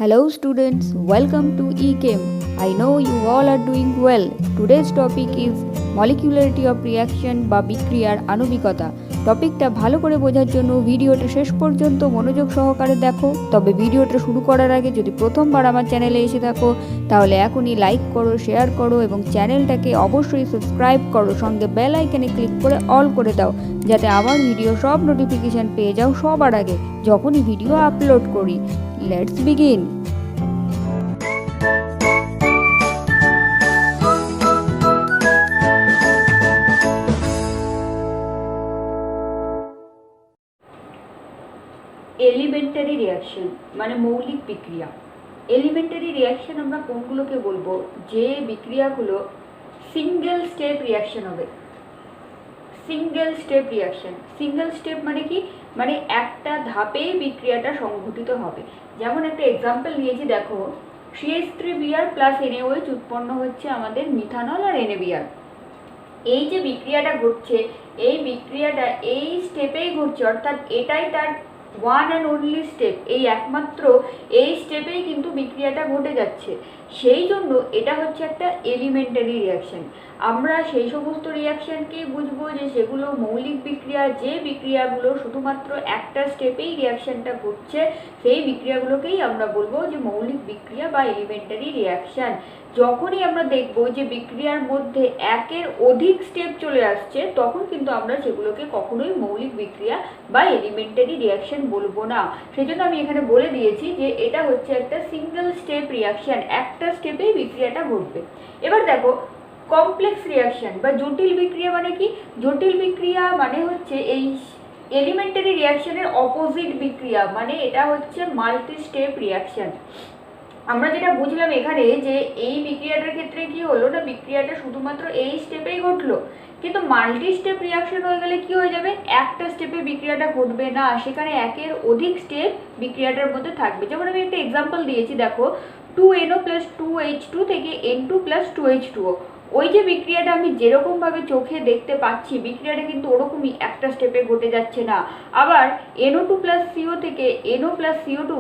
Hello students, welcome to eChem. I know you all are doing well. Today's topic is molecularity of reaction বা বিক্রিয়ার আণবিকতা। টপিকটা ভালো করে বোঝার জন্য ভিডিওটা শেষ পর্যন্ত মনোযোগ সহকারে দেখো। তবে ভিডিওটা শুরু করার আগে যদি প্রথমবার আমার চ্যানেলে এসে থাকো তাহলে এখনই লাইক করো, শেয়ার করো এবং চ্যানেলটাকে অবশ্যই সাবস্ক্রাইব করো, সঙ্গে বেল আইকনে ক্লিক করে অল করে দাও যাতে আমার ভিডিও সব নোটিফিকেশান পেয়ে যাও সবার আগে যখনই ভিডিও আপলোড করি। Let's begin. এলিমেন্টারি রিয়াকশন মানে মৌলিক বিক্রিয়া। এলিমেন্টারি রিয়াকশন আমরা কোনগুলোকে বলবো? যে বিক্রিয়াগুলো সিঙ্গেল স্টেপ রিয়াকশন হবে। Single step reaction, single step মানে কি? মানে একটা ধাপেই বিক্রিয়াটা সংঘটিত হবে। যেমন একটা এক্সাম্পল নিয়েছি, দেখো CH3Br প্লাস NaOH উৎপন্ন হচ্ছে আমাদের মিথানল আর NaBr। এই যে বিক্রিয়াটা ঘটছে, এই বিক্রিয়াটা এই স্টেপেই ঘটছে, অর্থাৎ এটাই তার ওয়ান অ্যান্ড অনলি স্টেপ। এই একমাত্র এই স্টেপেই কিন্তু বিক্রিয়াটা ঘটে যাচ্ছে। সেই জন্য এটা হচ্ছে একটা এলিমেন্টারি রিয়াকশন। আমরা সেই সমস্ত রিয়াকশানকেই বুঝবো যে সেগুলো মৌলিক বিক্রিয়া, যে বিক্রিয়াগুলো শুধুমাত্র একটা স্টেপেই রিয়াকশানটা ঘটছে, সেই বিক্রিয়াগুলোকেই আমরা বলবো যে মৌলিক বিক্রিয়া বা এলিমেন্টারি রিয়াকশান। যখনই আমরা দেখব যে বিক্রিয়ার মধ্যে একের অধিক স্টেপ চলে আসছে, তখন কিন্তু আমরা সেগুলোকে কখনোই মৌলিক বিক্রিয়া বা এলিমেন্টারি রিয়াকশন বলবো না। সেই জন্য আমি এখানে বলে দিয়েছি যে এটা হচ্ছে একটা সিঙ্গেল স্টেপ রিয়াকশন, একটা স্টেপেই বিক্রিয়াটা ঘটবে। এবার দেখো কমপ্লেক্স রিয়াকশন বা জটিল বিক্রিয়া মানে কি? জটিল বিক্রিয়া মানে হচ্ছে এই এলিমেন্টারি রিয়াকশনের অপোজিট বিক্রিয়া, মানে এটা হচ্ছে মাল্টি স্টেপ রিয়াকশন। আমরা যেটা বুঝলাম এখানে যে এই বিক্রিয়াটার ক্ষেত্রে কি হলো না, বিক্রিয়াটা শুধুমাত্র এই স্টেপেই ঘটলো, কিন্তু মাল্টি স্টেপ রিয়াকশন হয়ে গেলে কি হয়ে যাবে? একটা স্টেপে বিক্রিয়াটা ঘটবে না, সেখানে একের অধিক স্টেপ বিক্রিয়াটার মধ্যে থাকবে। যেমন আমি একটা এক্সাম্পল দিয়েছি, দেখো 2NO + 2H2 থেকে N2 + 2H2O। ওই যে বিক্রিয়াটা আমি যেরকমভাবে চোখে দেখতে পাচ্ছি, বিক্রিয়াটা কিন্তু ওরকমই একটা স্টেপে ঘটে যাচ্ছে না। আবার NO2 + CO থেকে NO + CO2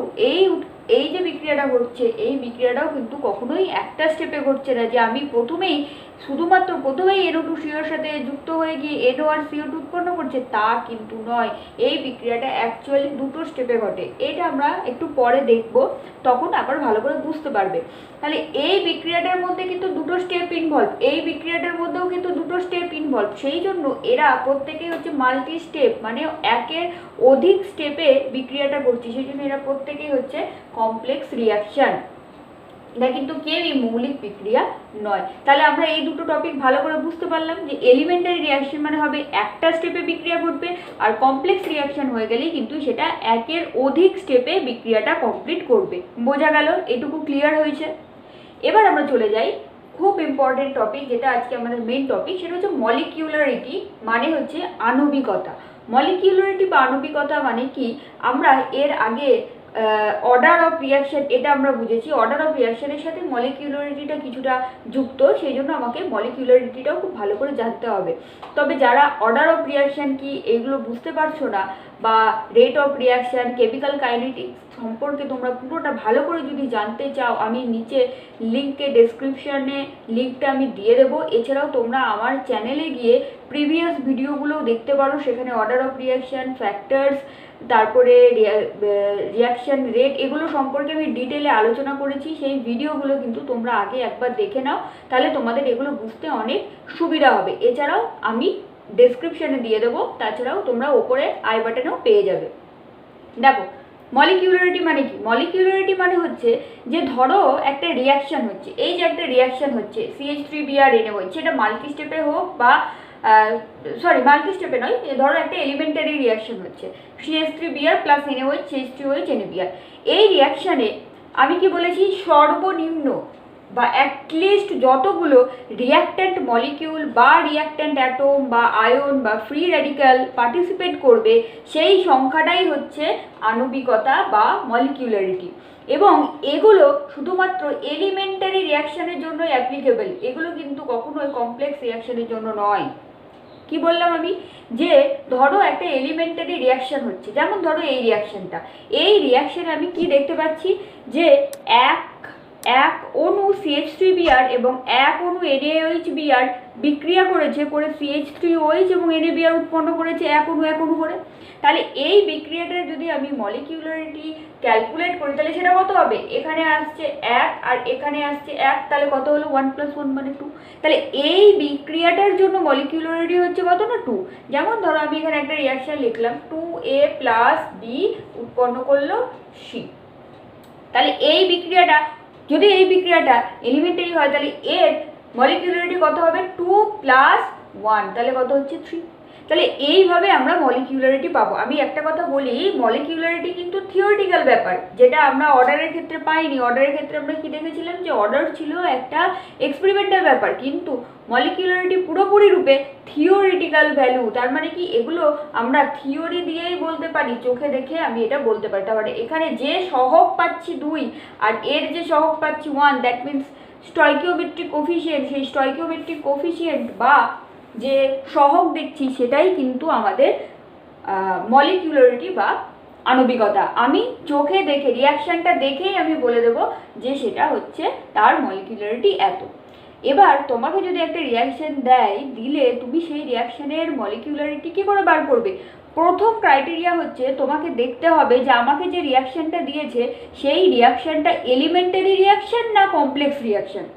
এই যে বিক্রিয়াটা ঘটছে, এই বিক্রিয়াটাও কিন্তু কখনোই একটা স্টেপে ঘটছে না যে আমি শুধুমাত্র প্রথমেই NO2CO এর সাথে যুক্ত হয়ে গিয়ে NO আর CO2 উৎপন্ন করছে, তা কিন্তু নয়। এই বিক্রিয়াটা অ্যাকচুয়ালি দুটো স্টেপে ঘটে। এটা আমরা একটু পরে দেখব, তখন আবার ভালো করে বুঝতে পারবে। তাহলে এই বিক্রিয়াটার মধ্যে কিন্তু দুটো স্টেপ ইনভলভ, এই বিক্রিয়াটার মধ্যেও কিন্তু দুটো স্টেপ ইনভলভ। সেই জন্য এরা প্রত্যেকেই হচ্ছে মাল্টি স্টেপ, মানে একের অধিক স্টেপে বিক্রিয়াটা ঘটছে। সেই জন্য এরা প্রত্যেকেই হচ্ছে কমপ্লেক্স রিয়াকশন। এটা কিন্তু কেউই মৌলিক বিক্রিয়া নয়। তাহলে আমরা এই দুটো টপিক ভালো করে বুঝতে পারলাম যে এলিমেন্টারি রিয়াকশন মানে হবে একটা স্টেপে বিক্রিয়া ঘটবে, আর কমপ্লেক্স রিয়াকশন হয়ে গেলেই কিন্তু সেটা একের অধিক স্টেপে বিক্রিয়াটা কমপ্লিট করবে। বোঝা গেল? এটুকু ক্লিয়ার হয়েছে? এবার আমরা চলে যাই খুব ইম্পর্টেন্ট টপিক, যেটা আজকে আমাদের মেইন টপিক, সেটা হচ্ছে মলিকিউলারিটি মানে হচ্ছে আণবিকতা। মলিকিউলারিটি বা আণবিকতা মানে কি? আমরা এর আগে অর্ডার অফ রিয়াকশন এটা আমরা বুঝেছি। অর্ডার অফ রিয়াকশনের সাথে মলিকিউলারিটিটা কিছুটা যুক্ত, সেই জন্য আমাকে মলিকিউলারিটিটাও খুব ভালো করে জানতে হবে। তবে যারা অর্ডার অফ রিয়াকশন কি এগুলো বুঝতে পারছো না, বা rate of reaction, chemical kinetics সম্পর্কে তোমরা পুরোটা ভালো করে যদি জানতে চাও, আমি নিচে লিঙ্কে ডেসক্রিপশনে লিঙ্কটা আমি দিয়ে দেবো। এছাড়াও তোমরা আমার চ্যানেলে গিয়ে প্রিভিয়াস ভিডিওগুলোও দেখতে পারো, সেখানে অর্ডার অফ রিয়াকশন, ফ্যাক্টরস, তারপরে রিয়াকশন রেট, এগুলো সম্পর্কে আমি ডিটেলে আলোচনা করেছি। সেই ভিডিওগুলো কিন্তু তোমরা আগে একবার দেখে নাও, তাহলে তোমাদের এগুলো বুঝতে অনেক সুবিধা হবে। এছাড়াও আমি ডেসক্রিপশনে দিয়ে দেবো, তাছাড়াও তোমরা ওপরে আই বাটনেও পেয়ে যাবে। দেখো মলিকিউলারিটি মানে কি? মলিকিউলারিটি মানে হচ্ছে যে ধরো একটা রিয়াকশন হচ্ছে, এই যে একটা রিয়াকশন হচ্ছে CH3Br NaOH, সেটা মাল্টি স্টেপে হোক বা মাল্টি স্টেপে নয়, ধরো একটা এলিমেন্টারি রিয়াকশন হচ্ছে CH3Br + NaOH CH3OH NaBr। এই রিয়াকশানে আমি কি বলেছি? সর্বনিম্ন বা অ্যাটলিস্ট যতগুলো রিয়াক্ট্যান্ট মলিকিউল বা রিয়াক্ট্যান্ট অ্যাটম বা আয়ন বা ফ্রি র্যাডিক্যাল পার্টিসিপেট করবে, সেই সংখ্যাটাই হচ্ছে আণবিকতা বা মলিকিউলারিটি। এবং এগুলো শুধুমাত্র এলিমেন্টারি রিয়াকশানের জন্য অ্যাপ্লিকেবল, এগুলো কিন্তু কখনোই কমপ্লেক্স রিয়াকশানের জন্য নয়। কি বললাম আমি, যে ধরো একটা এলিমেন্টারি রিয়াকশন হচ্ছে, যেমন ধরো এই রিয়াকশনটা, এই রিয়াকশনে আমি কি দেখতে পাচ্ছি, যে এক এক অণু CH3Br এবং এক অণু NaOH বিক্রিয়া করেছে, করে CH3OH এবং NaBr উৎপন্ন করেছে এক অণু করে। তাহলে এই বিক্রিয়াটার যদি আমি মলিকিউলারিটি ক্যালকুলেট করি তাহলে সেটা কত হবে, এখানে আসছে 1 আর এখানে আসছে 1, তাহলে কত হলো 1 + 1 মানে 2। তাহলে এই বিক্রিয়াটার জন্য মলিকিউলারিটি হচ্ছে কত না 2। যেমন ধরো আমি এখানে একটা রিয়াকশন লিখলাম 2A + B উৎপন্ন করলো C। তাহলে এই বিক্রিয়াটা, যদি এই বিক্রিয়াটা এলিমেন্টারি হয় তাহলে এর মলিকিউলারিটি কত হবে 2 + 1, তাহলে কত হচ্ছে 3। তাহলে এইভাবে আমরা মলিকিউলারিটি পাবো। আমি একটা কথা বলি, মলিকিউলারিটি কিন্তু থিওরিটিক্যাল ব্যাপার, যেটা আমরা অর্ডারের ক্ষেত্রে পাইনি। অর্ডারের ক্ষেত্রে আমরা কি দেখেছিলাম, যে অর্ডার ছিল একটা এক্সপেরিমেন্টাল ব্যাপার, কিন্তু মলিকিউলারিটি পুরোপুরি রূপে থিওরিটিক্যাল ভ্যালু। তার মানে কি, এগুলো আমরা থিওরি দিয়েই বলতে পারি, চোখে দেখে আমি এটা বলতে পারি। তার মানে এখানে যে সহগ পাচ্ছি 2 আর এর যে সহগ পাচ্ছি 1, দ্যাট মিনস স্টয়কিওমেট্রিক কোফিসিয়েন্ট, সেই স্টয়কিওমেট্রিক কোফিসিয়েন্ট বা যে সহগ দেখছি সেটাই কিন্তু আমাদের মলিকিউলারিটি বা আণবিকতা। আমি চোখে দেখে, রিয়াকশানটা দেখেই আমি বলে দেবো যে সেটা হচ্ছে তার মলিকিউলারিটি এত। এবার তোমাকে যদি একটা রিয়াকশান দিলে তুমি সেই রিয়াকশানের মলিকিউলারিটি কী করে বার করবে? প্রথম ক্রাইটেরিয়া হচ্ছে তোমাকে দেখতে হবে যে আমাকে যে রিয়াকশানটা দিয়েছে সেই রিয়াকশানটা এলিমেন্টারি রিয়াকশান না কমপ্লেক্স রিয়াকশান,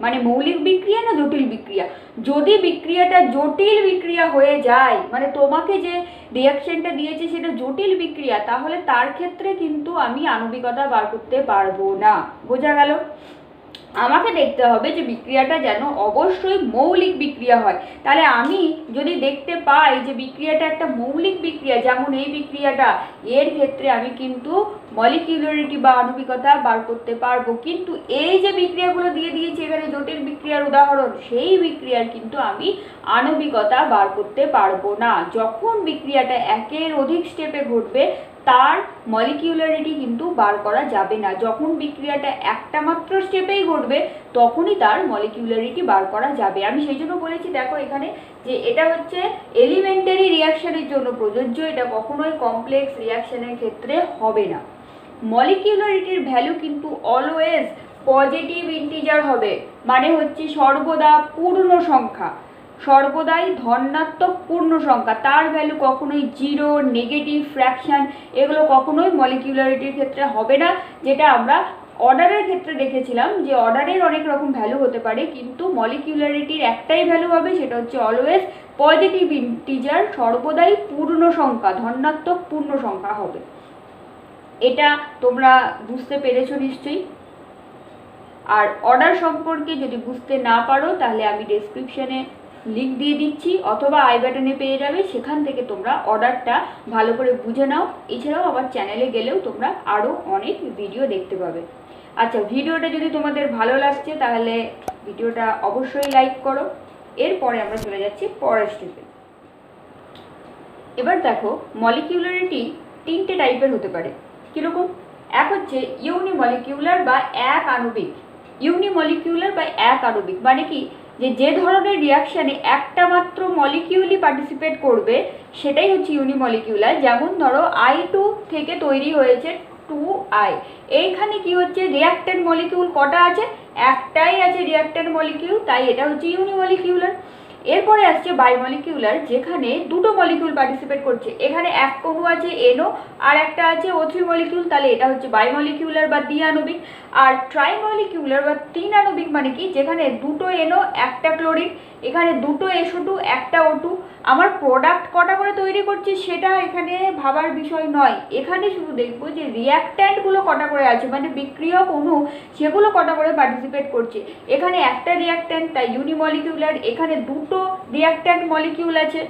মানে মৌলিক বিক্রিয়া না জটিল বিক্রিয়া। যদি বিক্রিয়াটা জটিল বিক্রিয়া হয়ে যায়, মানে তোমাকে যে রিয়াকশনটা দিয়েছে সেটা জটিল বিক্রিয়া, তাহলে তার ক্ষেত্রে কিন্তু আমি আণবিকতা বার করতে পারবো না। বোঝা গেল? আমাকে দেখতে হবে যে বিক্রিয়াটা যেন অবশ্যই মৌলিক বিক্রিয়া হয়। তাহলে আমি যদি দেখতে পাই যে বিক্রিয়াটা একটা মৌলিক বিক্রিয়া, যেমন এই বিক্রিয়াটা, এর ক্ষেত্রে আমি কিন্তু মলিকিউলারিটি বা আণবিকতা বার করতে পারবো। কিন্তু এই যে বিক্রিয়াগুলো দিয়ে দিয়েছি এখানে জটিল বিক্রিয়ার উদাহরণ, সেই বিক্রিয়ার কিন্তু আমি আণবিকতা বার করতে পারবো না। যখন বিক্রিয়াটা একের অধিক স্টেপে ঘটবে তার মলিকিউলারিটি কিন্তু বার করা যাবে না। যখন বিক্রিয়াটা একটা মাত্র স্টেপেই ঘটবে তখনই তার মলিকিউলারিটি বার করা যাবে। আমি সেই জন্য বলেছি, দেখো এখানে যে এটা হচ্ছে এলিমেন্টারি রিয়াকশনের জন্য প্রযোজ্য, এটা কখনোই কমপ্লেক্স রিয়াকশনের ক্ষেত্রে হবে না। মলিকিউলারিটির ভ্যালু কিন্তু অলওয়েজ পজিটিভ ইন্টিজার হবে, মানে হচ্ছে সর্বদা পূর্ণ সংখ্যা, সর্বদাই ধনাত্মক পূর্ণ সংখ্যা। তার ভ্যালু কখনোই 0, নেগেটিভ, ফ্র্যাকশন এগুলো কখনোই মলিকিউলারিটির ক্ষেত্রে হবে না। যেটা আমরা অর্ডারের ক্ষেত্রে দেখেছিলাম যে অর্ডারের অনেক রকম ভ্যালু হতে পারে, কিন্তু মলিকিউলারিটির একটাই ভ্যালু হবে, সেটা হচ্ছে অলওয়েজ পজিটিভ ইন্টিজার, সর্বদাই পূর্ণ সংখ্যা, ধনাত্মক পূর্ণ সংখ্যা হবে। এটা তোমরা বুঝতে পেরেছো নিশ্চয়ই। আর অর্ডার সম্পর্কে যদি বুঝতে না পারো তাহলে আমি ডেসক্রিপশনে লিঙ্ক দিয়ে দিচ্ছি, অথবা আই বাটনে পেয়ে যাবে, সেখান থেকে তোমরা অর্ডারটা ভালো করে বুঝে নাও। এছাড়াও আমার চ্যানেলে গেলেও তোমরা আরও অনেক ভিডিও দেখতে পাবে। আচ্ছা, ভিডিওটা যদি তোমাদের ভালো লাগছে তাহলে ভিডিওটা অবশ্যই লাইক করো। এরপরে আমরা চলে যাচ্ছি পরের স্টেপে। এবার দেখো, মলিকিউলারিটি 3টে টাইপের হতে পারে। কীরকম? এক হচ্ছে ইউনিমলিকিউলার বা এক আণবিক। ইউনিমলিকিউলার বা এক আণবিক মানে কি, যে ধরনের রিয়াকশানে একটা মাত্র মলিকিউলই পার্টিসিপেট করবে সেটাই হচ্ছে ইউনিমলিকিউলার। যেমন ধরো I2 থেকে তৈরি হয়েছে 2I, এইখানে কি হচ্ছে, রিয়াক্ট্যান্ট মলিকিউল কটা আছে? একটাই আছে রিয়াক্ট্যান্ট মলিকিউল, তাই এটা হচ্ছে ইউনিমলিকিউলার। এরপরে আসছে বাইমলিকিউলার, যেখানে দুটো মলিকিউল পার্টিসিপেট করছে। এখানে এক অণু আছে NO আর একটা আছে O3 মলিকিউল, তাহলে এটা হচ্ছে বাইমলিকিউলার বা দ্বিআণবিক। আর ট্রাইমলিকিউলার বা 3 আণবিক মানে কি, যেখানে দুটো NO একটা ক্লোরিন, এখানে দুটো SO2 একটা O2। আমার প্রোডাক্ট কটা করে তৈরি করছে সেটা এখানে ভাবার বিষয় নয়, এখানে শুধু দেখবো যে রিয়াক্ট্যান্টগুলো কটা করে আছে, মানে বিক্রিয়ক অণু সেগুলো কটা করে পার্টিসিপেট করছে। এখানে একটা রিয়াক্ট্যান্ট, তাই ইউনিমলিকিউলার। এখানে দুটো রিয়াক্ট্যান্ট মলিকিউল আছে।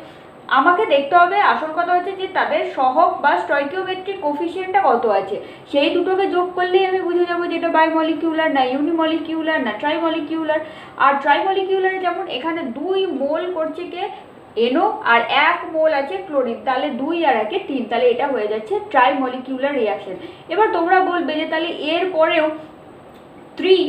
আমাকে দেখতে হবে, আসল কথা হচ্ছে যে তাদের সহগ বা স্টয়কিওমেট্রিক কোফিসিয়েন্টটা কত আছে। সেই দুটোকে যোগ করলেই আমি বুঝে যাবো যে এটা বাইমলিকিউলার না ইউনিমলিকিউলার না ট্রাইমলিকিউলার। আর ট্রাইমলিকিউলার যেমন এখানে 2 মোল করছে কে NO আর 1 মোল আছে ক্লোরিন, তাহলে 2 আর 1 3, তাহলে এটা হয়ে যাচ্ছে ট্রাইমলিকিউলার রিয়াকশন। এবার তোমরা বলবে যে তাহলে এর পরেও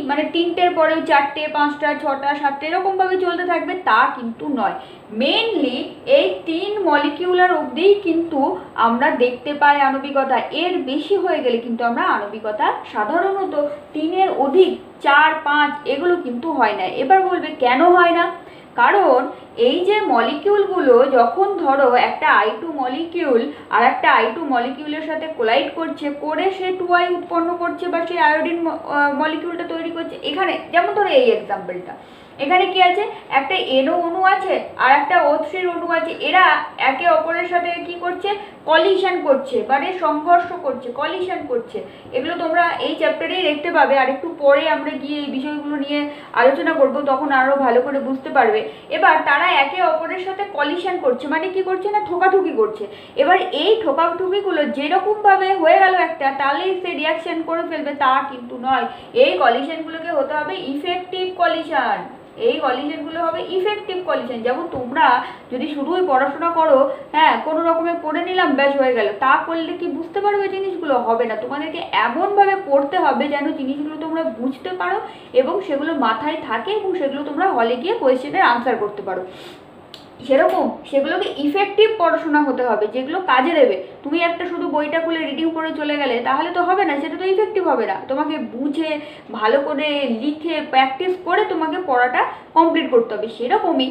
মানে 3টের পরেও 4টে 5টা 6টা 7টা এরকমভাবে চলতে থাকবে তা কিন্তু নয়। মেনলি এই 3 মলিকিউলার অবধিই কিন্তু আমরা দেখতে পাই আণবিকতা, এর বেশি হয়ে গেলে কিন্তু আমরা আণবিকতা সাধারণত 3-এর অধিক 4 5 এগুলো কিন্তু হয় না। এবার বলবে কেন হয় না? কারণ এই যে মলিকিউলগুলো যখন ধরো একটা I2 মলিকিউল আর একটা I2 মলিকিউলের সাথে কোলাইড করছে, করে সে 2I উৎপন্ন করছে বা সেই আয়োডিন মলিকিউলটা তৈরি করছে। এখানে যেমন ধরো এই এক্সাম্পলটা, এখানে কি আছে, একটা NO অণু আছে আর একটা O3 অণু আছে, এরা একে অপরের সাথে কি করছে, কলিশন করছে, মানে সংঘর্ষ করছে, কলিশন করছে। এগুলো তোমরা এই চ্যাপ্টারেই দেখতে পাবে, আর একটু পরে আমরা গিয়ে এই বিষয়গুলো নিয়ে আলোচনা করব, তখন আরও ভালো করে বুঝতে পারবে। এবার তারা একে অপরের সাথে কলিশন করছে, মানে কি করছে না, ঠোকাঠুকি করছে। এবার এই ঠোকাঠুকিগুলো যেরকমভাবে হয়ে গেল একটা, তাহলেই সে রিয়াকশন করে ফেলবে তা কিন্তু নয়। এই কলিশনগুলোকে হতে হবে ইফেক্টিভ কলিশন, এই কলিশনগুলো হবে ইফেক্টিভ কলিশন। যেমন তোমরা যদি শুধুই পড়াশোনা করো, হ্যাঁ কোনো রকমে পড়ে নিলাম ব্যাস হয়ে গেল, তা করলে কি বুঝতে পারবে জিনিসগুলো? হবে না। তোমাদেরকে এমনভাবে পড়তে হবে যেন জিনিসগুলো তোমরা বুঝতে পারো এবং সেগুলো মাথায় থাকে এবং সেগুলো তোমরা হলে গিয়ে কোয়েশ্চেনের আনসার করতে পারো। সেরকম সেগুলোকে ইফেক্টিভ পড়াশোনা হতে হবে, যেগুলো কাজে দেবে। তুমি একটা শুধু বইটা খুলে রিডিং করে চলে গেলে তাহলে তো হবে না, সেটা তো ইফেক্টিভ হবে না। তোমাকে বুঝে ভালো করে লিখে প্র্যাকটিস করে তোমাকে পড়াটা কমপ্লিট করতে হবে। সেরকমই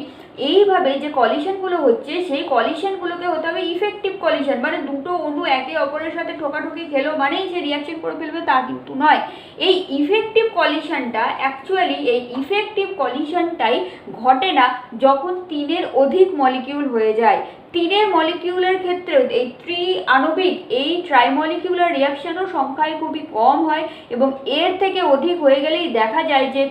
এইভাবে যে কলিশনগুলো হচ্ছে, সেই কলিশনগুলোকে হতে হবে ইফেক্টিভ কলিশন, মানে দুটো অণু একে অপরের সাথে ঠোকাঠুকি খেলো মানেই সে রিয়াকশন করে ফেলবে তা কিন্তু নয়। এই ইফেক্টিভ কলিশনটা অ্যাকচুয়ালি, এই ইফেক্টিভ কলিশনটাই ঘটে না যখন 3-এর অধিক মলিকিউল হয়ে যায়। 3-এর মলিকিউলের ক্ষেত্রে এই আণবিক এই ট্রাইমলিকিউলার রিয়াকশনও সংখ্যায় খুবই কম হয় এবং এর থেকে অধিক হয়ে গেলেই দেখা যায় যে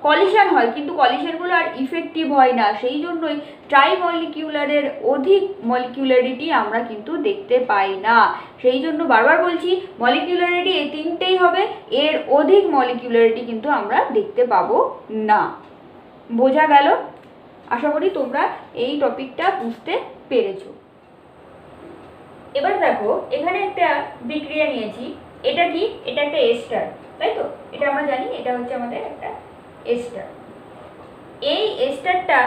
কলিশন হয়, কিন্তু কলিশনগুলো আর ইফেক্টিভ হয় না। সেই জন্যই ট্রাইমলিকিউলারের অধিক মলিকিউলারিটি আমরা কিন্তু দেখতে পাই না। সেই জন্য বারবার বলছি, মলিকিউলারিটি এই 3টেই হবে, এর অধিক মলিকিউলারিটি কিন্তু আমরা দেখতে পাবো না। বোঝা গেল? আশা করি তোমরা এই টপিকটা বুঝতে পেরেছো। এবার দেখো, এখানে একটা বিক্রিয়া নিয়েছি, এটা কি, এটা একটা এস্টার, তাই তো? এটা আমরা জানি, এটা হচ্ছে আমাদের একটা এস্টার। এই এস্টারটা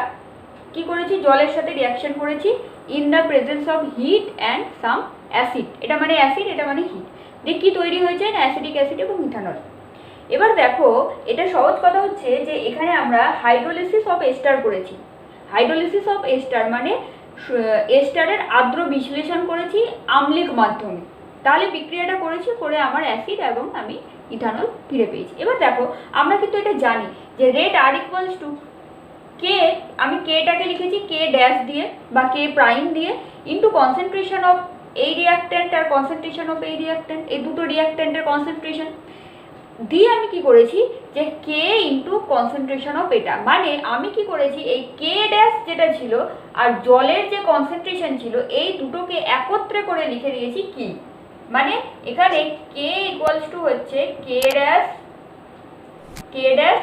কি করেছি, জলের সাথে রিয়াকশন করেছি in the presence of heat and some acid. এটা মানে অ্যাসিড, এটা মানে হিট। দিয়ে কি তৈরি হয়েছে না, অ্যাসিডিক অ্যাসিড এবং ইথানল। এবার দেখো, এটা সহজ কথা হচ্ছে যে এখানে আমরা হাইড্রোলিসিস অফ এস্টার করেছি। হাইড্রোলিসিস অফ এস্টার মানে এস্টারের আর্দ্র বিশ্লেষণ করেছি আম্লিক মাধ্যমে। তাহলে বিক্রিয়াটা করেছি, করে আমার অ্যাসিড এবং আমি ইথানল ফিরে পেয়েছি। এবার দেখো, আমরা কিন্তু এটা জানি যে রেট আর ইকুয়ালস টু কে, আমি কেটাকে লিখেছি কে ড্যাশ দিয়ে বা কে প্রাইম দিয়ে, ইন্টু কনসেন্ট্রেশন অফ এই রিয়াক্ট্যান্ট আর কনসেন্ট্রেশন অফ এই রিয়াক্ট্যান্ট, এই দুটো রিয়াক্ট্যান্টের কনসেন্ট্রেশন দিয়ে আমি কি করেছি যে কে ইন্টু কনসেন্ট্রেশন অফ এটা, মানে আমি কি করেছি এই কে ড্যাশ যেটা ছিল আর জলের যে কনসেন্ট্রেশন ছিল এই দুটোকে একত্রে করে লিখে দিয়েছি কি, মানে এখানে কে ইকুয়ালস টু হচ্ছে কে ড্যাশ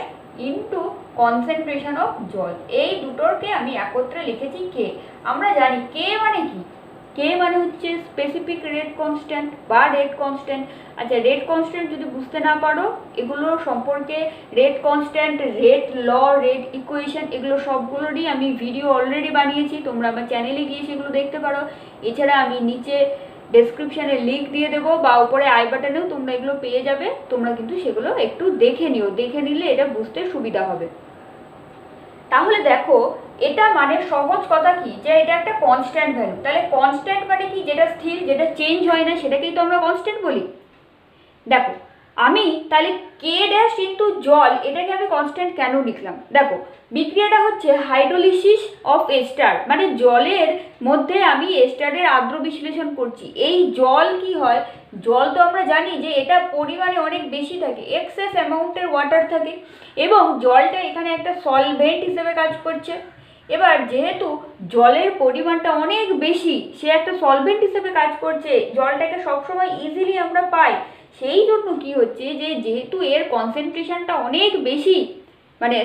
ইন্টু কনসেন্ট্রেশন অফ জল, এই দুটোরকে আমি একত্রে লিখেছি কে। আমরা জানি কে মানে কি, কে মানে হচ্ছে স্পেসিফিক রেট কনস্ট্যান্ট বা রেট কনস্ট্যান্ট। আচ্ছা, রেট কনস্ট্যান্ট যদি বুঝতে না পারো, এগুলো সম্পর্কে রেট কনস্ট্যান্ট, রেট ল, রেট ইকুয়েশন, এগুলো সবগুলোরই আমি ভিডিও অলরেডি বানিয়েছি, তোমরা আমার চ্যানেলে গিয়ে সেগুলো দেখতে পারো। এছাড়া আমি নিচে ডেসক্রিপশানে লিঙ্ক দিয়ে দেবো বা উপরে আই বাটনেও তোমরা এগুলো পেয়ে যাবে, তোমরা কিন্তু সেগুলো একটু দেখে নিও, দেখে নিলে এটা বুঝতে সুবিধা হবে। তাহলে দেখো, এটা মানে সহজ কথা কি যে এটা একটা কনস্ট্যান্ট ভ্যালু। তাহলে কনস্ট্যান্ট মানে কি, যেটা স্থির, যেটা চেঞ্জ হয় না, সেটাকেই তো আমরা কনস্ট্যান্ট বলি। দেখো, আমি তাহলে কে ড্যাশ ইন্টু জল, এটাকে আমি কনস্ট্যান্ট কেন লিখলাম? দেখো, বিক্রিয়াটা হচ্ছে হাইড্রোলিসিস অফ এস্টার, মানে জলের মধ্যে আমি এস্টারের আর্দ্র বিশ্লেষণ করছি। এই জল কি হয়, জল তো আমরা জানি যে এটা পরিমাণে অনেক বেশি থাকে, এক্সেস অ্যামাউন্টের ওয়াটার থাকে এবং জলটা এখানে একটা সলভেন্ট হিসেবে কাজ করছে। এবার যেহেতু জলের পরিমাণটা অনেক বেশি, সে একটা সলভেন্ট হিসেবে কাজ করছে, জলটাকে সবসময় ইজিলি আমরা পাই। সেই জন্য কি হচ্ছে যে যেহেতু এর কনসেন্ট্রেশনটা অনেক বেশি, মানে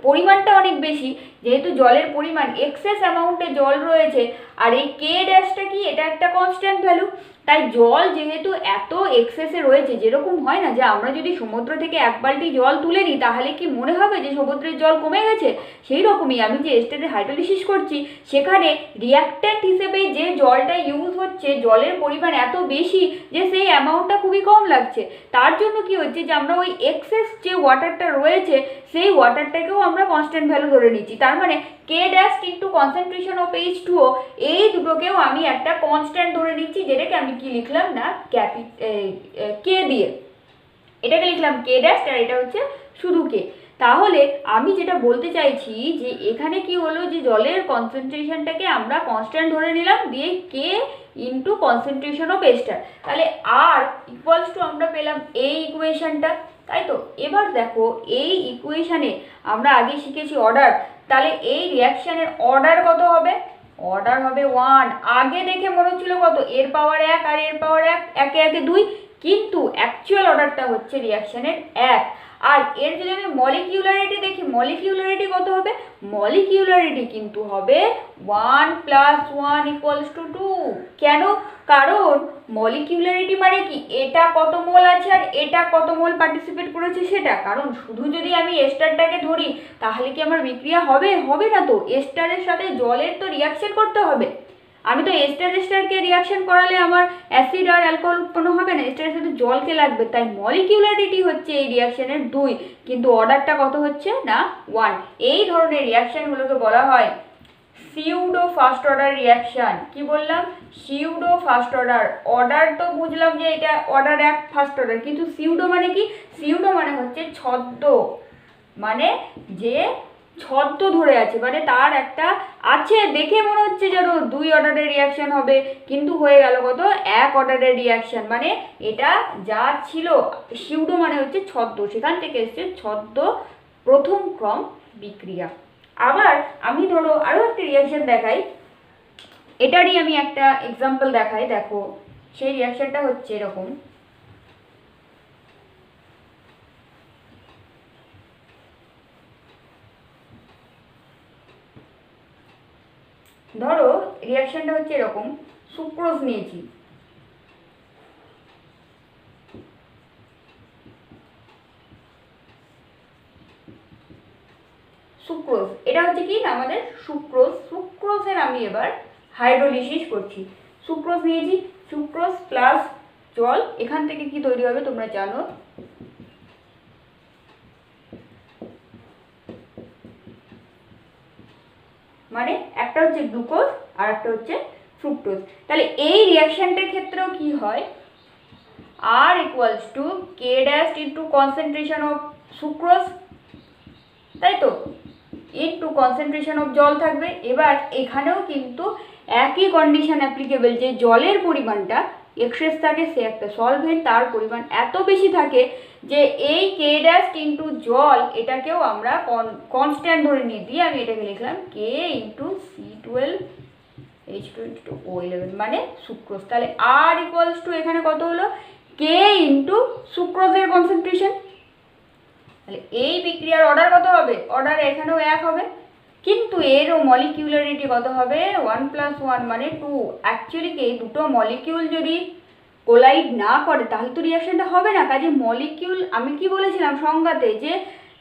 পরিমাণটা অনেক বেশি, যেহেতু জলের পরিমাণ এক্সেস অ্যামাউন্টে জল রয়েছে, আর এই কে ড্যাশটা কি, এটা একটা কনস্ট্যান্ট ভ্যালু। তাই জল যেহেতু এত এক্সেসে রয়েছে, যেরকম হয় না যে আমরা যদি সমুদ্র থেকে 1 বালতি জল তুলে নিই তাহলে কি মনে হবে যে সমুদ্রের জল কমে গেছে? সেই রকমই আমি যে এস্টারের হাইড্রোলিসিস করছি, সেখানে রিয়াক্ট্যান্ট হিসেবে যে জলটা ইউজ হচ্ছে, জলের পরিমাণ এত বেশি যে সেই অ্যামাউন্টটা খুবই কম লাগছে। তার জন্য কি হচ্ছে যে আমরা ওই এক্সেস যে ওয়াটারটা রয়েছে সেই ওয়াটারটাকেও আমরা কনস্ট্যান্ট ভ্যালু ধরে নিচ্ছি। তার মানে কে dash into concentration of H2O, এই দুটোকেও আমি একটা কনস্ট্যান্ট ধরে নিচ্ছি, যেটাকে আমি কি লিখলাম না কে দিয়ে, এটাকে লিখলাম কে ড্যাশ, আর এটা হচ্ছে শুধু কে। তাহলে আমি যেটা বলতে চাইছি যে এখানে কি হলো যে জলের কনসেন্ট্রেশনটাকে আমরা কনস্ট্যান্ট ধরে নিলাম, দিয়ে কে ইন্টু কনসেন্ট্রেশন অফ এস্টার, তাহলে আর ইকুয়ালস টু আমরা পেলাম এই ইকুয়েশনটা, তাই তো। এবার দেখো এই ইকুয়েশনে আমরা আগে শিখেছি অর্ডার, তাহলে এই রিয়াকশানের অর্ডার কত হবে? অর্ডার হবে 1। আগে দেখে মনে হচ্ছিল কত, এর পাওয়ার 1 আর এর পাওয়ার 1, একে একে 2, কিন্তু অ্যাকচুয়াল অর্ডারটা হচ্ছে রিয়াকশানের 1। আর এর যদি আমি মলিকিউলারিটি দেখি, মলিকিউলারিটি কত হবে? মলিকিউলারিটি কিন্তু হবে 1 + 1 = 2। কেন? কারণ মলিকিউলারিটি মানে কি, এটা কত মোল আছে আর এটা কত মোল পার্টিসিপেট করেছে সেটা। কারণ শুধু যদি আমি এস্টারটাকে ধরি তাহলে কি আমার বিক্রিয়া হবে? হবে না তো, এস্টারের সাথে জলের তো রিয়াকশন করতে হবে। আমি তো এস্টারকে রিয়াকশন করালে আমার অ্যাসিড আর অ্যালকোহল উৎপন্ন হবে না, এস্টারের সাথে জলকে লাগবে। তাই মলিকিউলারিটি হচ্ছে এই রিয়াকশনের 2, কিন্তু অর্ডারটা কত হচ্ছে না 1। এই ধরনের রিয়াকশনগুলোকে বলা হয় সিউডো ফার্স্ট অর্ডার রিয়াকশন। কি বললাম? Pseudo first order. অর্ডার তো বুঝলাম যে এটা অর্ডার 1 ফার্স্ট অর্ডার, কিন্তু সিউডো মানে কি? সিউডো মানে হচ্ছে ছদ্ম, মানে যে ছদ্ম ধরে আছে, মানে তার একটা আছে, দেখে মনে হচ্ছে যেন 2 অর্ডারের রিয়াকশন হবে, কিন্তু হয়ে গেল কত, 1 অর্ডারের রিয়াকশন। মানে এটা যা ছিল, সিউডো মানে হচ্ছে ছদ্ম, সেখান থেকে এসছে ছদ্ম প্রথম ক্রম বিক্রিয়া। আবার আমি ধরো আরও একটা রিয়াকশন দেখাই, এটারই আমি একটা এক্সাম্পল দেখাই। দেখো সেই রিয়াকশনটা হচ্ছে এরকম। ধরো রিয়াকশনটা হচ্ছে এরকম, সুক্রোজ নিয়েছি, সুক্রোজ, এটা হচ্ছে কি না আমাদের সুক্রোজ। সুক্রোজের আমি এবার হাইড্রোলিসিস করছি। সুক্রোজ নিয়েছি, সুক্রোজ প্লাস জল, এখান থেকে কি তৈরি হবে তোমরা জানো, মানে একটা হচ্ছে গ্লুকোজ আর একটা হচ্ছে ফ্রুক্টোজ। তাহলে এই রিয়াকশনটার ক্ষেত্রেও কি হয়, R = K dash into concentration of sucrose, তাই তো, ইন্টু কনসেন্ট্রেশন অফ জল থাকবে। এবার এখানেও কিন্তু একই কন্ডিশন অ্যাপ্লিকেবল, যে জলের পরিমাণটা এক্সেস থাকে, সে একটা সলভেন্ট, তার পরিমাণ এত বেশি থাকে যে এই কে ড্যাশ ইন্টু জল এটাকেও আমরা কনস্ট্যান্ট ধরে নিয়ে দিয়ে আমি এটাকে লিখলাম K ইন্টু C12H2O11, মানে সুক্রোজ। তাহলে R = এখানে কত হলো, K ইন্টু সুক্রোজের কনসেন্ট্রেশন। তাহলে এই বিক্রিয়ার অর্ডার কত হবে? অর্ডার এখানেও 1 হবে, কিন্তু এরও মলিকিউলারিটি কত হবে? 1 + 1 মানে 2। অ্যাকচুয়ালি কি দুটো মলিকিউল যদি কোলাইড না করে তাহলে তো রিয়াকশনটা হবে না। কাজে মলিকিউল, আমি কি বলেছিলাম সংজ্ঞাতে, যে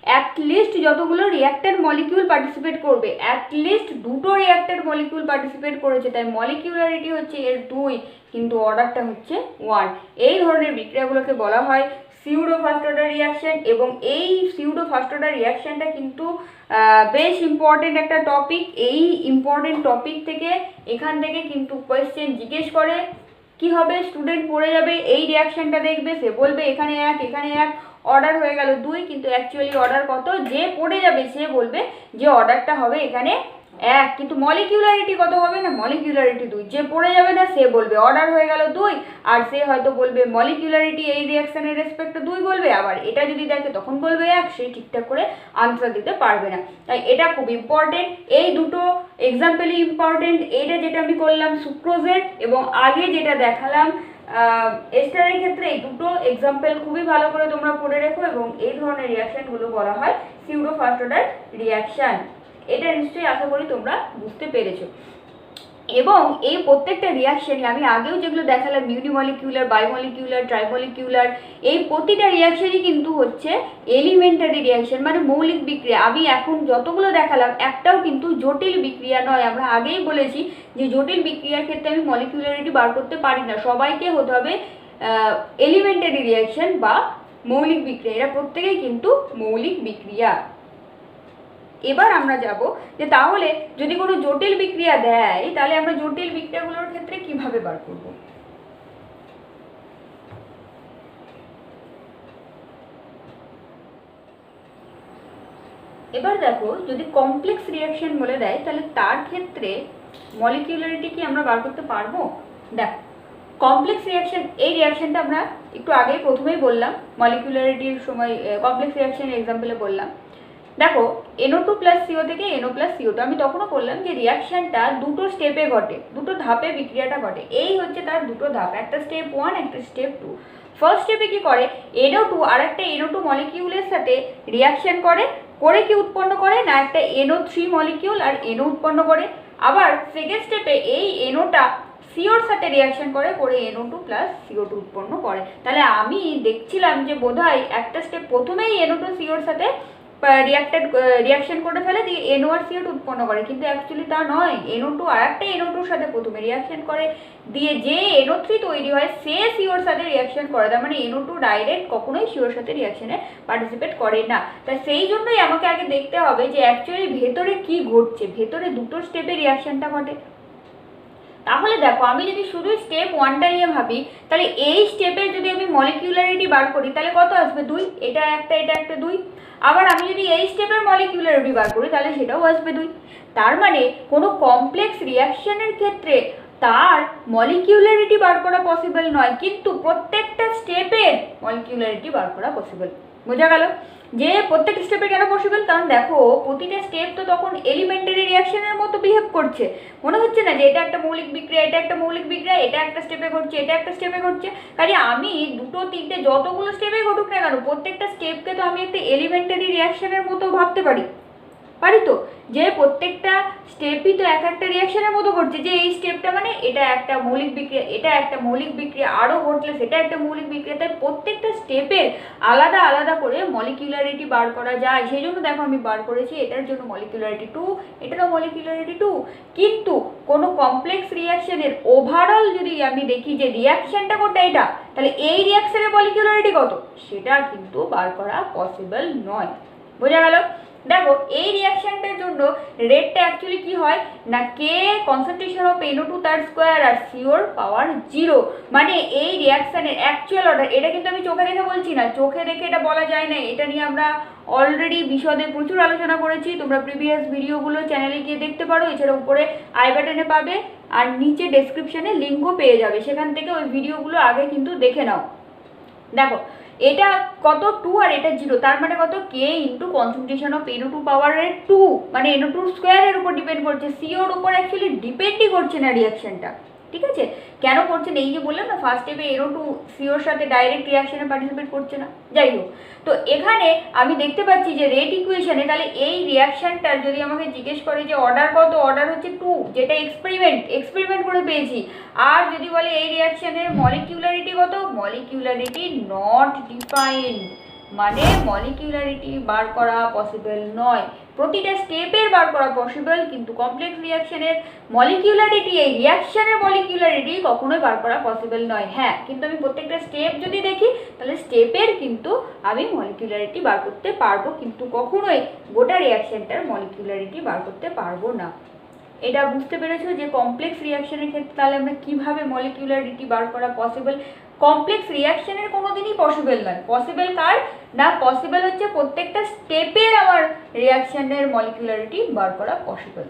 অ্যাটলিস্ট যতগুলো রিয়াক্ট্যান্ট মলিকিউল পার্টিসিপেট করবে, অ্যাটলিস্ট দুটো রিয়াক্ট্যান্ট মলিকিউল পার্টিসিপেট করেছে, তাই মলিকিউলারিটি হচ্ছে এর 2, কিন্তু অর্ডারটা হচ্ছে 1। এই ধরনের বিক্রিয়াগুলোকে বলা হয় সিউডো ফার্স্ট অর্ডার রিয়াকশন। এবং এই সিউডো ফার্স্ট অর্ডার রিয়াকশনটা কিন্তু বেশ ইম্পর্টেন্ট একটা টপিক। এই ইম্পর্টেন্ট টপিক থেকে এখান থেকে কিন্তু কোয়েশ্চেন জিজ্ঞেস করে, কি হবে, স্টুডেন্ট পড়ে যাবে, এই রিয়াকশনটা দেখবে, সে বলবে এখানে 1 এখানে 1, অর্ডার হয়ে গেল 2, কিন্তু অ্যাকচুয়ালি অর্ডার কত, যে পড়ে যাবে সে বলবে যে অর্ডারটা হবে এখানে 1, কিন্তু মলিকিউলারিটি কত হবে না, মলিকিউলারিটি 2। যে পড়ে যাবে না সে বলবে অর্ডার হয়ে গেল 2, আর সে হয়তো বলবে মলিকিউলারিটি এই রিয়াকশনের রেসপেক্টে 2 বলবে, আবার এটা যদি দেখে তখন বলবে 1, সে ঠিকঠাক করে আনসার দিতে পারবে না। তাই এটা খুব ইম্পর্টেন্ট, এই দুটো এক্সাম্পলই ইম্পর্টেন্ট। এইটা যেটা আমি করলাম সুক্রোজের, এবং আগে যেটা দেখালাম এস্টারের ক্ষেত্রে, এই দুটো এক্সাম্পল খুবই ভালো করে তোমরা পড়ে রেখো। এবং এই ধরনের রিয়াকশনগুলো বলা হয় সিউডো ফার্স্ট অর্ডার রিয়াকশন। এটা নিশ্চয়ই আশা করি তোমরা বুঝতে পেরেছো। এবং এই প্রত্যেকটা রিয়াকশানই আমি আগেও যেগুলো দেখালাম, ইউনিমলিকিউলার, বায়োমলিকিউলার, ট্রাইমলিকিউলার, এই প্রতিটা রিয়াকশানই কিন্তু হচ্ছে এলিমেন্টারি রিয়াকশান, মানে মৌলিক বিক্রিয়া। আমি এখন যতগুলো দেখালাম একটাও কিন্তু জটিল বিক্রিয়া নয়। আমরা আগেই বলেছি যে জটিল বিক্রিয়ার ক্ষেত্রে আমি মলিকিউলারিটি বার করতে পারি না, সবাইকে হতে হবে এলিমেন্টারি রিয়াকশান বা মৌলিক বিক্রিয়া। এরা প্রত্যেকেই কিন্তু মৌলিক বিক্রিয়া। এবার আমরা যাব যে তাহলে যদি কোনো জটিল বিক্রিয়া দেয় তাহলে আমরা জটিল বিক্রিয়াগুলোর ক্ষেত্রে কিভাবে বার করব। এবার দেখো, যদি কমপ্লেক্স রিয়াকশন বলে দেয় তাহলে তার ক্ষেত্রে মলিকিউলারিটি কি আমরা বার করতে পারবো? দেখো, কমপ্লেক্স রিয়াকশন, এই রিয়াকশনটা আমরা একটু আগেই প্রথমেই বললাম, মলিকিউলারিটির সময় কমপ্লেক্স রিয়াকশনের এক্সাম্পলে বললাম। দেখো, NO2 + CO থেকে NO + CO2, আমি তখনও বললাম যে রিয়াকশনটা দুটো স্টেপে ঘটে, দুটো ধাপে বিক্রিয়াটা ঘটে। এই হচ্ছে তার দুটো ধাপ, একটা স্টেপ 1, একটা স্টেপ 2। ফার্স্ট স্টেপে কি করে, NO2 আর একটা NO2 মলিকিউলের সাথে রিয়াকশন করে, করে কি উৎপন্ন করে না, একটা NO3 মলিকিউল আর NO উৎপন্ন করে। আবার সেকেন্ড স্টেপে এই NOটা সিওর সাথে রিয়াকশন করে, করে NO2 + CO2 উৎপন্ন করে। তাহলে আমি দেখছিলাম যে বোধহয় একটা স্টেপ প্রথমেই NO2 সিওর সাথে রিয়াকশন করে ফেলে, দিয়ে NO আর CO2 উৎপন্ন করে, কিন্তু অ্যাকচুয়ালি তা নয়। NO2 আর একটা NO2-র সাথে প্রথমে রিয়াকশন করে, দিয়ে যে NO3 তৈরি হয় সে সিওর সাথে রিয়াকশন করে। তার মানে NO2 ডাইরেক্ট কখনোই সিওর সাথে রিয়াকশনে পার্টিসিপেট করে না। তাই সেই জন্যই আমাকে আগে দেখতে হবে যে অ্যাকচুয়ালি ভেতরে কি ঘটছে, ভেতরে দুটো স্টেপে রিয়াকশনটা ঘটে। তাহলে দেখো, আমি যদি শুধু স্টেপ 1টা নিয়ে ভাবি, তাহলে এই স্টেপের যদি আমি মলিকিউলারিটি বার করি তাহলে কত আসবে? 2। এটা একটা 2। আবার আমি যদি এই স্টেপের মলিকিউলারিটি বার করি তাহলে সেটাও আসবে 2। তার মানে কোনো কমপ্লেক্স রিয়াকশনের ক্ষেত্রে তার মলিকিউলারিটি বার করা পসিবল নয়, কিন্তু প্রত্যেকটা স্টেপের মলিকিউলারিটি বার করা পসিবল। বোঝা গেল যে প্রত্যেক স্টেপে কেন পসিবল? কারণ দেখো, প্রতিটা স্টেপ তো তখন এলিমেন্টারি রিয়াকশনের মতো বিহেভ করছে। মনে হচ্ছে না যে এটা একটা মৌলিক বিক্রিয়া, এটা একটা মৌলিক বিক্রিয়া, এটা একটা স্টেপে ঘটছে, এটা একটা স্টেপে ঘটছে। কাজে আমি দুটো তিনটে যতগুলো স্টেপে ঘটুক না কেন, প্রত্যেকটা স্টেপকে তো আমি একটা এলিমেন্টারি রিয়াকশনের মতো ভাবতে পারি তো, যে প্রত্যেকটা স্টেপই তো এক একটা রিয়াকশনের মতো ঘটছে, যে এই স্টেপটা মানে এটা একটা মৌলিক বিক্রিয়া, এটা একটা মৌলিক বিক্রিয়া, আরও ঘটলে সেটা একটা মৌলিক বিক্রিয়া। তাই প্রত্যেকটা স্টেপের আলাদা আলাদা করে মলিকিউলারিটি বার করা যায়। সেই জন্য দেখো আমি বার করেছি এটার জন্য মলিকিউলারিটি 2, এটারও মলিকিউলারিটি 2। কিন্তু কোনো কমপ্লেক্স রিয়াকশনের ওভারঅল যদি আমি দেখি যে রিয়াকশনটা কোনটা এটা, তাহলে এই রিয়াকশনের মলিকিউলারিটি কত, সেটা কিন্তু বার করা পসিবল নয়। বোঝা গেল? দেখো, এই রিয়াকশনটার জন্য রেটটা অ্যাকচুয়ালি কি হয় না, K কনসেন্ট্রেশন অফ NO2 তার স্কোয়ার আর CO পাওয়ার 0। মানে এই রিয়াকশনের অ্যাকচুয়াল অর্ডার, এটা কিন্তু আমি চোখে দেখে বলছি না, চোখে দেখে এটা বলা যায় না। এটা নিয়ে আমরা অলরেডি বিশদে প্রচুর আলোচনা করেছি, তোমরা প্রিভিয়াস ভিডিওগুলো চ্যানেলে গিয়ে দেখতে পারো। এছাড়া উপরে আই বাটনে পাবে আর নিচে ডেসক্রিপশনে লিঙ্কও পেয়ে যাবে, সেখান থেকে ওই ভিডিওগুলো আগে কিন্তু দেখে নাও। দেখো, এটা কত 2 আর এটা 0, তার মানে কত K into concentration of NO2 পাওয়ারের 2, মানে NO2 স্কোয়ারের উপর ডিপেন্ড করছে, সিওর উপর অ্যাকচুয়ালি ডিপেন্ডই করছে না রিয়াকশনটা। ঠিক আছে, কেন করছে না, এই যে বললাম না ফার্স্ট স্টেপে NO2 সিওর সাথে ডাইরেক্ট রিয়াকশনে পার্টিসিপেট করছে না। যাই হোক, তো এখানে আমি দেখতে পাচ্ছি যে রেট ইকুয়েশনে, তাহলে এই রিয়াকশনটার যদি আমাকে জিজ্ঞেস করে যে অর্ডার কত, অর্ডার হচ্ছে 2, যেটা এক্সপেরিমেন্ট করে পেয়েছি। আর যদি বলে এই রিয়াকশনের মলিকিউলারিটি কত, মলিকিউলারিটি নট ডিফাইন্ড, মানে মলিকিউলারিটি বার করা পসিবল নয়। প্রতিটা স্টেপের বার করা পসিবল, কিন্তু কমপ্লেক্স রিয়াকশনের মলিকিউলারিটি, এই রিয়াকশনের মলিকিউলারিটি কখনোই বার করা পসিবল নয়। হ্যাঁ, কিন্তু আমি প্রত্যেকটা স্টেপ যদি দেখি তাহলে স্টেপের কিন্তু আমি মলিকিউলারিটি বার করতে পারবো, কিন্তু কখনোই গোটা রিয়াকশনটার মলিকিউলারিটি বার করতে পারবো না। এটা বুঝতে পেরেছো যে কমপ্লেক্স রিয়াকশনের ক্ষেত্রে তাহলে আমরা কীভাবে মলিকিউলারিটি বার করা পসিবল। কমপ্লেক্স রিয়াকশনের কোনোদিনই পসিবল নয়। পসিবল কার না, পসিবল হচ্ছে প্রত্যেকটা স্টেপের আমার রিয়াকশনের মলিকিউলারিটি বার করা পসিবল।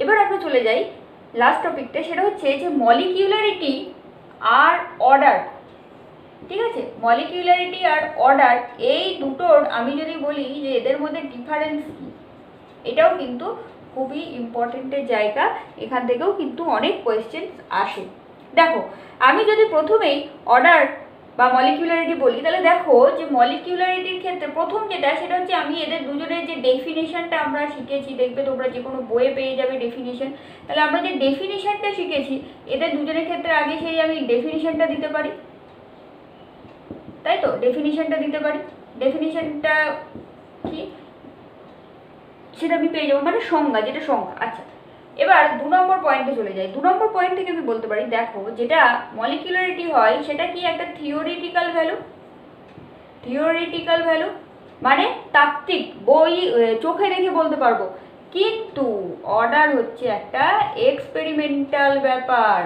এবার আমরা চলে যাই লাস্ট টপিকটা, সেটা হচ্ছে যে মলিকিউলারিটি আর অর্ডার। ঠিক আছে, মলিকিউলারিটি আর অর্ডার এই দুটোর আমি যদি বলি যে এদের মধ্যে ডিফারেন্স কী, এটাও কিন্তু খুবই ইম্পর্টেন্টের জায়গা, এখান থেকেও কিন্তু অনেক কোয়েশ্চেন আসে। দেখো, আমি যদি প্রথমেই অর্ডার বা মলিকিউলারিটি বলি, তাহলে দেখো যে মলিকিউলারিটির ক্ষেত্রে প্রথম যেটা সেটা হচ্ছে আমি এদের দুজনের যে ডেফিনেশনটা আমরা শিখেছি, দেখবে তোমরা যে কোনো বইয়ে পেয়ে যাবে ডেফিনেশন। তাহলে আমরা যে ডেফিনেশনটা শিখেছি এদের দুজনের ক্ষেত্রে আগে সেই আমি ডেফিনেশনটা দিতে পারি, তাই তো? ডেফিনেশনটা দিতে পারি। ডেফিনেশনটা কি সেটা আমি পেয়ে যাবো, মানে সংজ্ঞা, যেটা সংজ্ঞা। আচ্ছা, এবার 2 নম্বর পয়েন্টে চলে যাই। 2 নম্বর পয়েন্ট থেকে আমি বলতে পারি, দেখো যেটা মলিকিউলারিটি হয় সেটা কি একটা থিওরিটিক্যাল ভ্যালু। থিওরিটিক্যাল ভ্যালু মানে তাত্ত্বিক, বই চোখে দেখে বলতে পারবো, কিন্তু অর্ডার হচ্ছে একটা এক্সপেরিমেন্টাল ব্যাপার,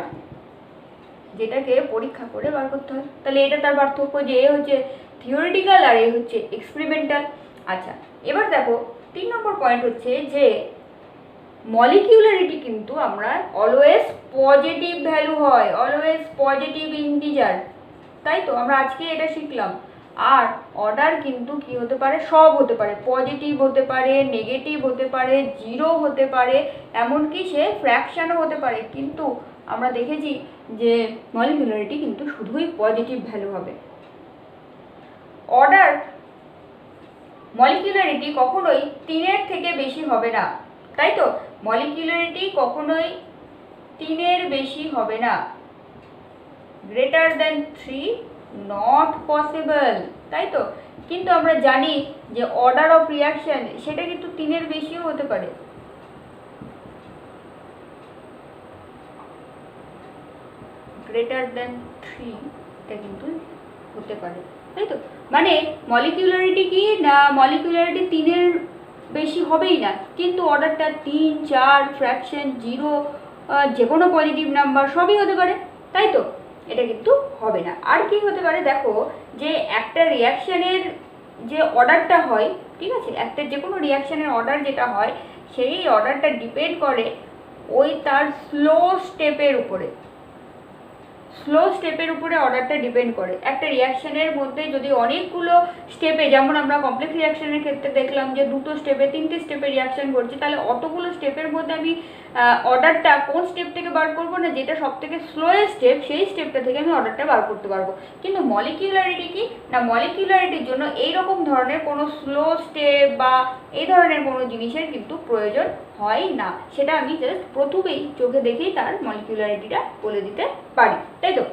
যেটাকে পরীক্ষা করে বার করতে হয়। তাহলে এটা তার পার্থক্য, যে এ হচ্ছে থিওরিটিক্যাল আর এ হচ্ছে এক্সপেরিমেন্টাল। আচ্ছা, এবার দেখো 3 নম্বর পয়েন্ট হচ্ছে যে মলিকিউলারিটি কিন্তু আমরা অলওয়েজ পজিটিভ ভ্যালু হয়, অলওয়েজ পজিটিভ ইন্টিজার, তাই তো? আমরা আজকে এটা শিখলাম। আর অর্ডার কিন্তু কি হতে পারে, সব হতে পারে, পজিটিভ হতে পারে, নেগেটিভ হতে পারে, জিরো হতে পারে, এমনকি সে ফ্র্যাকশনও হতে পারে, কিন্তু আমরা দেখেছি যে মলিকিউলারিটি কিন্তু শুধুই পজিটিভ ভ্যালু হবে। অর্ডার মলিকিউলারিটি কখনোই 3-এর থেকে বেশি হবে না, তাই তো? মলিকিউলারিটি কখনোই 3-এর বেশি হবে না। গ্রেটার দেন 3 নট পসিবল, তাই তো? কিন্তু আমরা জানি যে অর্ডার অফ রিয়াকশন সেটা কিন্তু 3-এর বেশিও হতে পারে। গ্রেটার দেন 3 এটা কিন্তু হতে পারে, তাই তো? মানে মলিকিউলারিটি কি না, মলিকিউলারিটি 3-এর বেশি হবেই না, কিন্তু অর্ডারটা 3, 4, ফ্র্যাকশন, জিরো, যে কোনো পজিটিভ নাম্বার সবই হতে পারে, তাই তো? এটা কিন্তু হবে না। আর কি হতে পারে, দেখো যে একটা রিয়াকশানের যে অর্ডারটা হয়, ঠিক আছে, একটা যে কোনো রিয়াকশানের অর্ডার যেটা হয় সেই অর্ডারটা ডিপেন্ড করে ওই তার স্লো স্টেপের উপরে। স্লো স্টেপের উপরে অর্ডারটা ডিপেন্ড করে। একটা রিয়াকশানের মধ্যে যদি অনেকগুলো স্টেপে, যেমন আমরা কমপ্লেক্স রিয়াকশানের ক্ষেত্রে দেখলাম যে 2টো স্টেপে 3টে স্টেপে রিয়াকশান করছি, তাহলে অতগুলো স্টেপের মধ্যে আমি অর্ডারটা কোন স্টেপ থেকে বার করবো না, যেটা সব থেকে স্লোয়েস্ট স্টেপ সেই স্টেপটা থেকে আমি অর্ডারটা বার করতে পারবো। কিন্তু মলিকিউলারিটি কি না, মলিকিউলারিটির জন্য এইরকম ধরনের কোনো স্লো স্টেপ বা এই ধরনের কোনো জিনিসের কিন্তু প্রয়োজন হয় না। সেটা আমি জাস্ট প্রথমেই চোখে দেখেই তার মলিকিউলারিটিটা বলে দিতে পারি, তাই তো?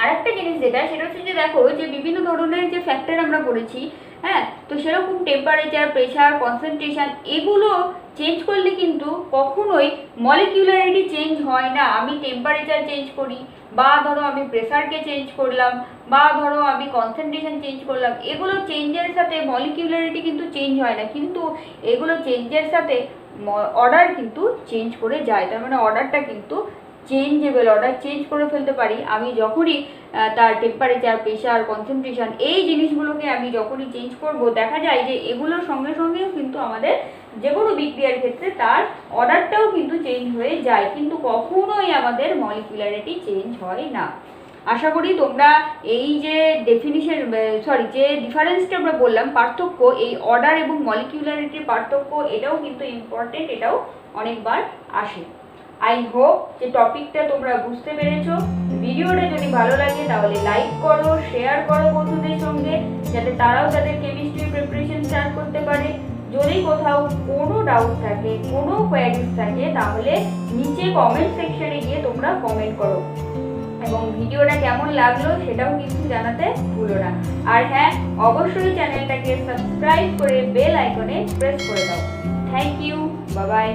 আরেকটা জিনিস যেটা সেটা হচ্ছে যে দেখো যে বিভিন্ন ধরনের যে ফ্যাক্টর আমরা পড়েছি, হ্যাঁ, তো সেরকম টেম্পারেচার, প্রেশার, কনসেন্ট্রেশন এগুলো চেঞ্জ করলে কিন্তু কখনোই মলিকিউলারিটি চেঞ্জ হয় না। আমি টেম্পারেচার চেঞ্জ করি, বা ধরো আমি প্রেশারকে চেঞ্জ করলাম, বা ধরো আমি কনসেন্ট্রেশন চেঞ্জ করলাম, এগুলো চেঞ্জের সাথে মলিকিউলারিটি কিন্তু চেঞ্জ হয় না, কিন্তু এগুলো চেঞ্জের সাথে অর্ডার কিন্তু চেঞ্জ করে যায়। তার মানে অর্ডারটা কিন্তু চেঞ্জেবল, অর্ডার চেঞ্জ করে ফেলতে পারি আমি যখনই তার টেম্পারেচার, প্রেশার, কনসেন্ট্রেশন এই জিনিসগুলোকে আমি যখনই চেঞ্জ করব, দেখা যায় যে এগুলোর সঙ্গে সঙ্গেও কিন্তু আমাদের যে কোনো বিক্রিয়ার ক্ষেত্রে তার অর্ডারটাও কিন্তু চেঞ্জ হয়ে যায়, কিন্তু কখনোই আমাদের মলিকিউলারিটি চেঞ্জ হয় না। আশা করি তোমরা এই যে ডেফিনিশন, যে ডিফারেন্সটা আমরা বললাম, পার্থক্য, এই অর্ডার এবং মলিকিউলারিটির পার্থক্য, এটাও কিন্তু ইম্পর্টেন্ট, এটাও অনেকবার আসে। আই হোপ যে টপিকটা তোমরা বুঝতে পেরেছো। ভিডিওটা যদি ভালো লাগে তাহলে লাইক করো, শেয়ার করো বন্ধুদের সঙ্গে, যাতে তারাও তাদের কেমিস্ট্রি প্রিপারেশন স্টার্ট করতে পারে। যদি কোথাও কোনো ডাউট থাকে, কোনো কোয়ারিজ থাকে, তাহলে নিচে কমেন্ট সেকশনে গিয়ে তোমরা কমেন্ট করো, এবং ভিডিওটা কেমন লাগলো সেটাও কিন্তু জানাতে ভুলো না। আর হ্যাঁ, অবশ্যই চ্যানেলটাকে সাবস্ক্রাইব করে বেল আইকনে প্রেস করে দাও। Thank you, bye by.